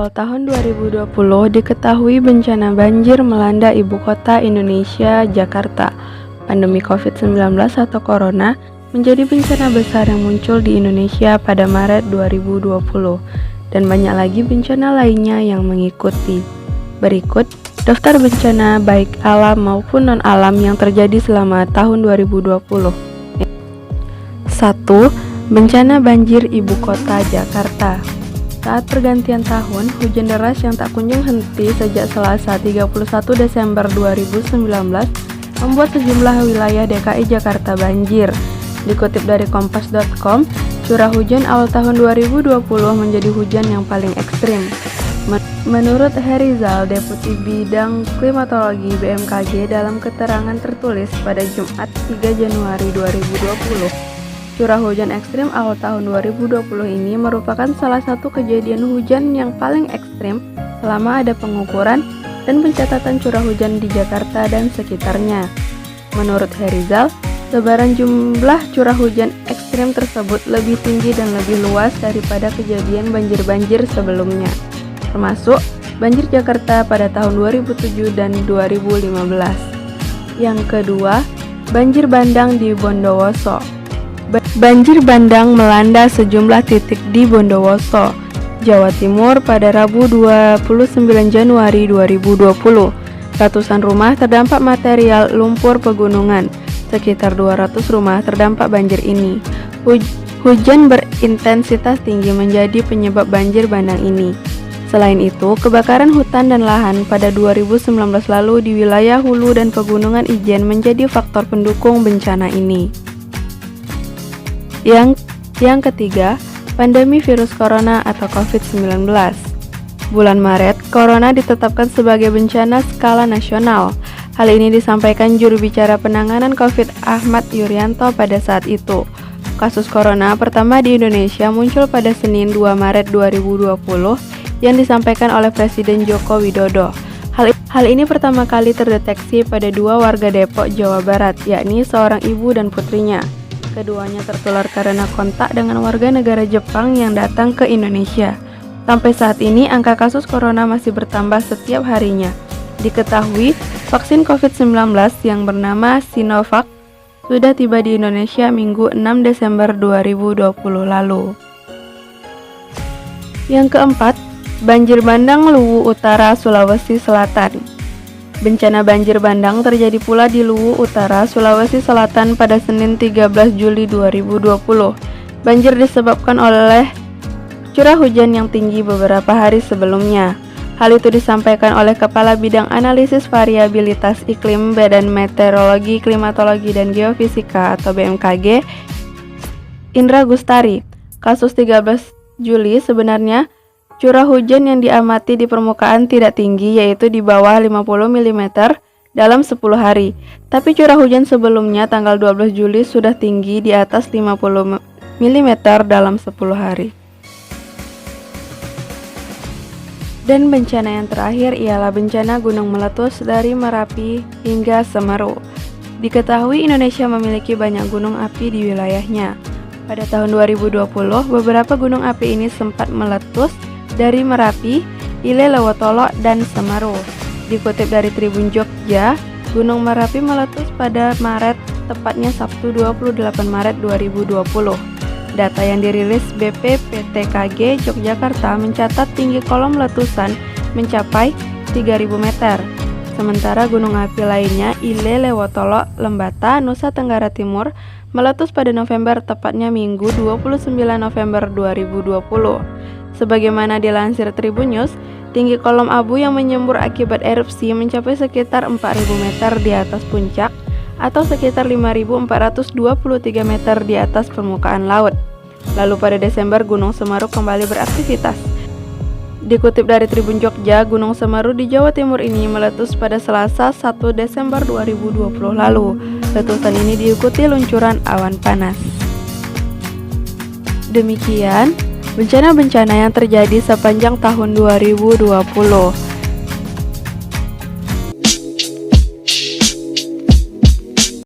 awal tahun 2020 diketahui bencana banjir melanda ibu kota Indonesia, Jakarta. Pandemi COVID-19 atau Corona menjadi bencana besar yang muncul di Indonesia pada Maret 2020 dan banyak lagi bencana lainnya yang mengikuti. Berikut daftar bencana baik alam maupun non-alam yang terjadi selama tahun 2020. 1. Bencana banjir ibu kota Jakarta. Saat pergantian tahun, hujan deras yang tak kunjung henti sejak Selasa 31 Desember 2019 membuat sejumlah wilayah DKI Jakarta banjir. Dikutip dari kompas.com, curah hujan awal tahun 2020 menjadi hujan yang paling ekstrim. Menurut Herizal, Deputi Bidang Klimatologi BMKG dalam keterangan tertulis pada Jumat 3 Januari 2020, curah hujan ekstrim awal tahun 2020 ini merupakan salah satu kejadian hujan yang paling ekstrim selama ada pengukuran dan pencatatan curah hujan di Jakarta dan sekitarnya. Menurut Herizal, sebaran jumlah curah hujan ekstrim tersebut lebih tinggi dan lebih luas daripada kejadian banjir-banjir sebelumnya, termasuk banjir Jakarta pada tahun 2007 dan 2015. Yang kedua, banjir bandang di Bondowoso. Banjir bandang melanda sejumlah titik di Bondowoso, Jawa Timur pada Rabu 29 Januari 2020. Ratusan rumah terdampak material lumpur pegunungan. Sekitar 200 rumah terdampak banjir ini. Hujan berintensitas tinggi menjadi penyebab banjir bandang ini. Selain itu, kebakaran hutan dan lahan pada 2019 lalu di wilayah hulu dan pegunungan Ijen menjadi faktor pendukung bencana ini. Yang ketiga, pandemi virus corona atau COVID-19. Bulan Maret, corona ditetapkan sebagai bencana skala nasional. Hal ini disampaikan juru bicara penanganan COVID Ahmad Yuryanto pada saat itu. Kasus corona pertama di Indonesia muncul pada Senin 2 Maret 2020 yang disampaikan oleh Presiden Joko Widodo. Hal ini pertama kali terdeteksi pada 2 warga Depok, Jawa Barat, yakni seorang ibu dan putrinya. Keduanya tertular karena kontak dengan warga negara Jepang yang datang ke Indonesia. Sampai saat ini, angka kasus corona masih bertambah setiap harinya. Diketahui, vaksin COVID-19 yang bernama Sinovac sudah tiba di Indonesia Minggu 6 Desember 2020 lalu. Yang keempat, banjir bandang Luwu Utara, Sulawesi Selatan. Bencana banjir bandang terjadi pula di Luwu Utara, Sulawesi Selatan pada Senin 13 Juli 2020. Banjir disebabkan oleh curah hujan yang tinggi beberapa hari sebelumnya. Hal itu disampaikan oleh Kepala Bidang Analisis Variabilitas Iklim Badan Meteorologi, Klimatologi, dan Geofisika atau BMKG, Indra Gustari. Kasus 13 Juli sebenarnya curah hujan yang diamati di permukaan tidak tinggi, yaitu di bawah 50 mm dalam 10 hari. Tapi curah hujan sebelumnya tanggal 12 Juli sudah tinggi di atas 50 mm dalam 10 hari. Dan bencana yang terakhir ialah bencana gunung meletus dari Merapi hingga Semeru. Diketahui Indonesia memiliki banyak gunung api di wilayahnya. Pada tahun 2020, beberapa gunung api ini sempat meletus dari Merapi, Ile Lewotolo, dan Semeru. Dikutip dari Tribun Jogja, Gunung Merapi meletus pada Maret, tepatnya Sabtu 28 Maret 2020. Data yang dirilis BPPTKG Yogyakarta mencatat tinggi kolom letusan mencapai 3.000 meter. Sementara gunung api lainnya, Ile Lewotolo, Lembata, Nusa Tenggara Timur, meletus pada November, tepatnya Minggu 29 November 2020. Sebagaimana dilansir Tribun News, tinggi kolom abu yang menyembur akibat erupsi mencapai sekitar 4.000 meter di atas puncak atau sekitar 5.423 meter di atas permukaan laut. Lalu pada Desember, Gunung Semeru kembali beraktivitas. Dikutip dari Tribun Jogja, Gunung Semeru di Jawa Timur ini meletus pada Selasa 1 Desember 2020 lalu. Letusan ini diikuti luncuran awan panas. Demikian bencana-bencana yang terjadi sepanjang tahun 2020.